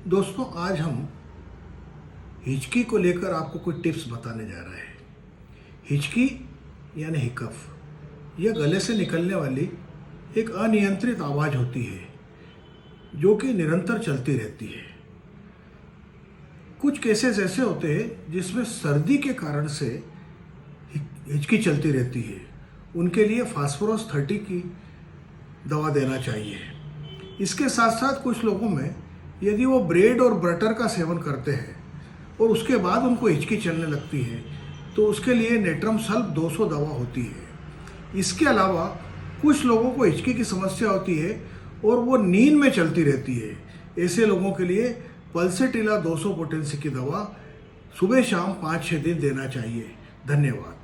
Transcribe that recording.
दोस्तों, आज हम हिचकी को लेकर आपको कुछ टिप्स बताने जा रहे हैं। हिचकी यानी हिकफ, यह गले से निकलने वाली एक अनियंत्रित आवाज़ होती है जो कि निरंतर चलती रहती है। कुछ केसेस ऐसे होते हैं जिसमें सर्दी के कारण से हिचकी चलती रहती है। उनके लिए फास्फोरस 30 की दवा देना चाहिए। इसके साथ साथ कुछ लोगों में यदि वो ब्रेड और बटर का सेवन करते हैं और उसके बाद उनको हिचकी चलने लगती है तो उसके लिए नेट्रम सल्फ 200 दवा होती है। इसके अलावा कुछ लोगों को हिचकी की समस्या होती है और वो नींद में चलती रहती है। ऐसे लोगों के लिए पल्सेटिला 200 पोटेंसी की दवा सुबह शाम 5-6 दिन देना चाहिए। धन्यवाद।